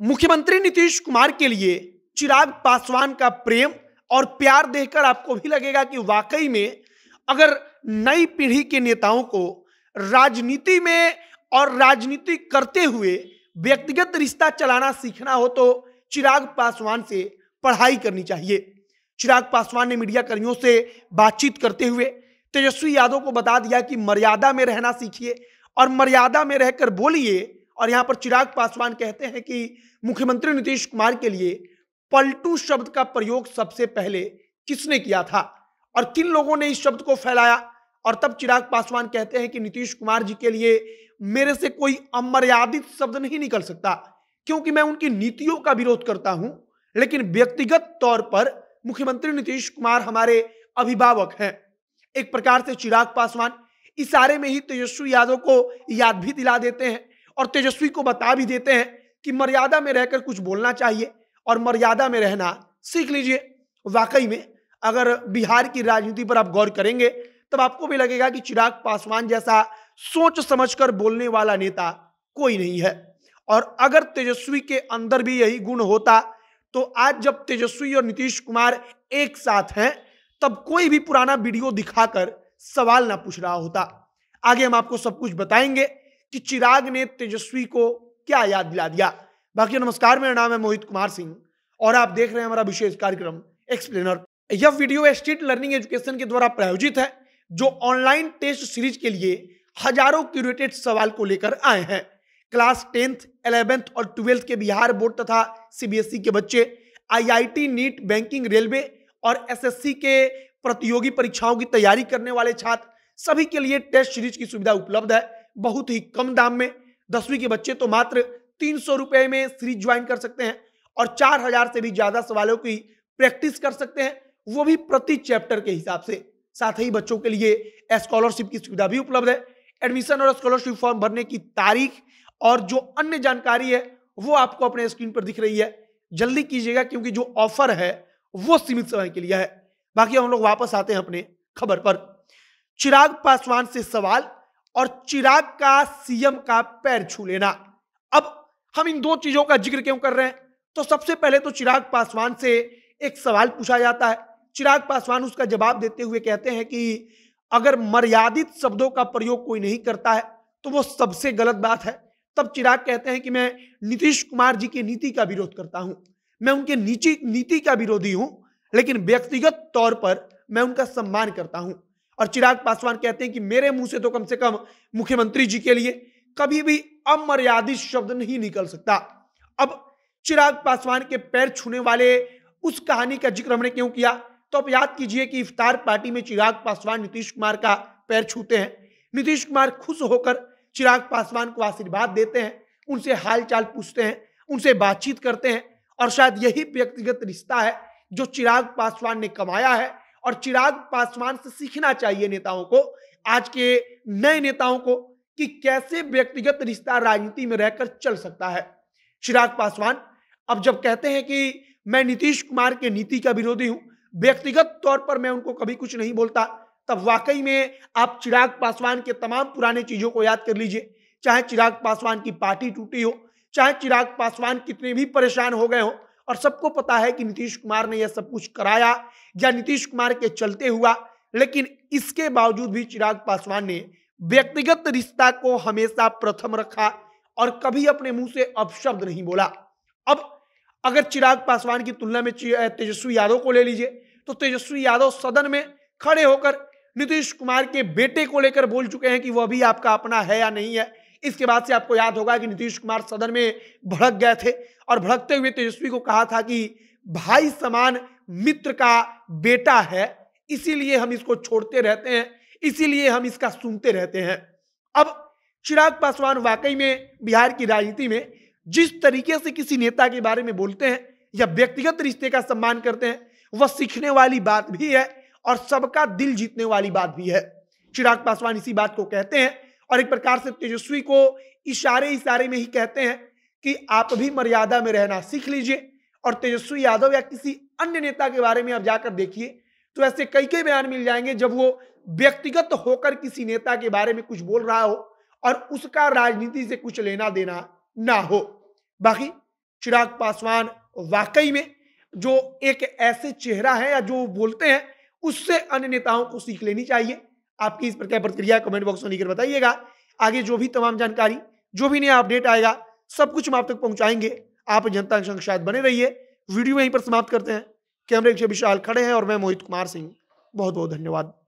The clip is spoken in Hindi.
मुख्यमंत्री नीतीश कुमार के लिए चिराग पासवान का प्रेम और प्यार देखकर आपको भी लगेगा कि वाकई में अगर नई पीढ़ी के नेताओं को राजनीति में और राजनीति करते हुए व्यक्तिगत रिश्ता चलाना सीखना हो तो चिराग पासवान से पढ़ाई करनी चाहिए। चिराग पासवान ने मीडिया कर्मियों से बातचीत करते हुए तेजस्वी यादव को बता दिया कि मर्यादा में रहना सीखिए और मर्यादा में रहकर बोलिए। और यहां पर चिराग पासवान कहते हैं कि मुख्यमंत्री नीतीश कुमार के लिए पलटू शब्द का प्रयोग सबसे पहले किसने किया था और किन लोगों ने इस शब्द को फैलाया। और तब चिराग पासवान कहते हैं कि नीतीश कुमार जी के लिए मेरे से कोई अमर्यादित शब्द नहीं निकल सकता, क्योंकि मैं उनकी नीतियों का विरोध करता हूं, लेकिन व्यक्तिगत तौर पर मुख्यमंत्री नीतीश कुमार हमारे अभिभावक हैं। एक प्रकार से चिराग पासवान इशारे में ही तेजस्वी यादव को याद भी दिला देते हैं और तेजस्वी को बता भी देते हैं कि मर्यादा में रहकर कुछ बोलना चाहिए और मर्यादा में रहना सीख लीजिए। वाकई में अगर बिहार की राजनीति पर आप गौर करेंगे तब आपको भी लगेगा कि चिराग पासवान जैसा सोच समझकर बोलने वाला नेता कोई नहीं है। और अगर तेजस्वी के अंदर भी यही गुण होता तो आज जब तेजस्वी और नीतीश कुमार एक साथ हैं तब कोई भी पुराना वीडियो दिखाकर सवाल ना पूछ रहा होता। आगे हम आपको सब कुछ बताएंगे कि चिराग ने तेजस्वी को क्या याद दिला दिया। बाकी नमस्कार, मेरा नाम है मोहित कुमार सिंह और आप देख रहे हैं हमारा विशेष कार्यक्रम एक्सप्लेनर। यह वीडियो स्ट्रीट लर्निंग एजुकेशन के द्वारा प्रायोजित है, जो ऑनलाइन टेस्ट सीरीज के लिए हजारों क्यूरेटेड सवाल को लेकर आए हैं। क्लास 10th, 11th और 12th के बिहार बोर्ड तथा सीबीएसई के बच्चे, आईआईटी, नीट, बैंकिंग, रेलवे और एसएससी के प्रतियोगी परीक्षाओं की तैयारी करने वाले छात्र सभी के लिए टेस्ट सीरीज की सुविधा उपलब्ध है, बहुत ही कम दाम में। 10वीं के बच्चे तो मात्र 300 रुपए में सीरीज ज्वाइन कर सकते हैं और 4000 से भी ज्यादा सवालों की प्रैक्टिस कर सकते हैं, वो भी प्रति चैप्टर के हिसाब से। साथ ही बच्चों के लिए स्कॉलरशिप की सुविधा भी उपलब्ध है। एडमिशन और स्कॉलरशिप फॉर्म भरने की तारीख और जो अन्य जानकारी है वो आपको अपने स्क्रीन पर दिख रही है। जल्दी कीजिएगा क्योंकि जो ऑफर है वो सीमित समय के लिए है। बाकी हम लोग वापस आते हैं अपने खबर पर। चिराग पासवान से सवाल और चिराग का सीएम का पैर छू लेना। अब हम इन दो चीजों का जिक्र क्यों कर रहे हैं, तो सबसे पहले तो चिराग पासवान से एक सवाल पूछा जाता है। चिराग पासवान उसका जवाब देते हुए कहते हैं कि अगर मर्यादित शब्दों का प्रयोग कोई नहीं करता है तो वो सबसे गलत बात है। तब चिराग कहते हैं कि मैं नीतीश कुमार जी की नीति का विरोध करता हूं, मैं उनके नीति का विरोधी हूं, लेकिन व्यक्तिगत तौर पर मैं उनका सम्मान करता हूं। और चिराग पासवान कहते हैं कि मेरे मुंह से तो कम मुख्यमंत्री जी के लिए कभी भी अमर्यादित शब्द नहीं निकल सकता। अब चिराग पासवान के पैर छूने वाले उस कहानी का जिक्र हमने क्यों किया, तो आप याद कीजिए कि इफ्तार पार्टी में चिराग पासवान नीतीश कुमार का पैर छूते हैं। नीतीश कुमार खुश होकर चिराग पासवान को आशीर्वाद देते हैं, उनसे हालचाल पूछते हैं, उनसे बातचीत करते हैं और शायद यही व्यक्तिगत रिश्ता है जो चिराग पासवान ने कमाया है। और चिराग पासवान से सीखना चाहिए नेताओं को, आज के नए नेताओं को, कि कैसे व्यक्तिगत रिश्ता राजनीति में रहकर चल सकता है। चिराग पासवान अब जब कहते हैं कि मैं नीतीश कुमार के नीति का विरोधी हूं, व्यक्तिगत तौर पर मैं उनको कभी कुछ नहीं बोलता, तब वाकई में आप चिराग पासवान के तमाम पुराने चीजों को याद कर लीजिए। चाहे चिराग पासवान की पार्टी टूटी हो, चाहे चिराग पासवान कितने भी परेशान हो गए हो, और सबको पता है कि नीतीश कुमार ने यह सब कुछ कराया या नीतीश कुमार के चलते हुआ, लेकिन इसके बावजूद भी चिराग पासवान ने व्यक्तिगत रिश्ता को हमेशा प्रथम रखा और कभी अपने मुंह से अपशब्द नहीं बोला। अब अगर चिराग पासवान की तुलना में तेजस्वी यादव को ले लीजिए तो तेजस्वी यादव सदन में खड़े होकर नीतीश कुमार के बेटे को लेकर बोल चुके हैं कि वह भी आपका अपना है या नहीं है। इसके बाद से आपको याद होगा कि नीतीश कुमार सदन में भड़क गए थे और भड़कते हुए तेजस्वी को कहा था कि भाई समान मित्र का बेटा है, इसीलिए हम इसको छोड़ते रहते हैं, इसीलिए हम इसका सुनते रहते हैं। अब चिराग पासवान वाकई में बिहार की राजनीति में जिस तरीके से किसी नेता के बारे में बोलते हैं या व्यक्तिगत रिश्ते का सम्मान करते हैं, वह सीखने वाली बात भी है और सबका दिल जीतने वाली बात भी है। चिराग पासवान इसी बात को कहते हैं और एक प्रकार से तेजस्वी को इशारे में ही कहते हैं कि आप भी मर्यादा में रहना सीख लीजिए। और तेजस्वी यादव या किसी अन्य नेता के बारे में आप जाकर देखिए तो ऐसे कई बयान मिल जाएंगे जब वो व्यक्तिगत होकर किसी नेता के बारे में कुछ बोल रहा हो और उसका राजनीति से कुछ लेना देना ना हो। बाकी चिराग पासवान वाकई में जो एक ऐसे चेहरा है या जो बोलते हैं उससे अन्य नेताओं को सीख लेनी चाहिए। आपकी इस पर क्या प्रतिक्रिया कमेंट बॉक्स में लिखकर बताइएगा। आगे जो भी तमाम जानकारी, जो भी नया अपडेट आएगा, सब कुछ हम आप तक पहुंचाएंगे। आप जनता के संग शायद बने रहिए। वीडियो यहीं पर समाप्त करते हैं। कैमरे के विशाल खड़े हैं और मैं मोहित कुमार सिंह। बहुत बहुत धन्यवाद।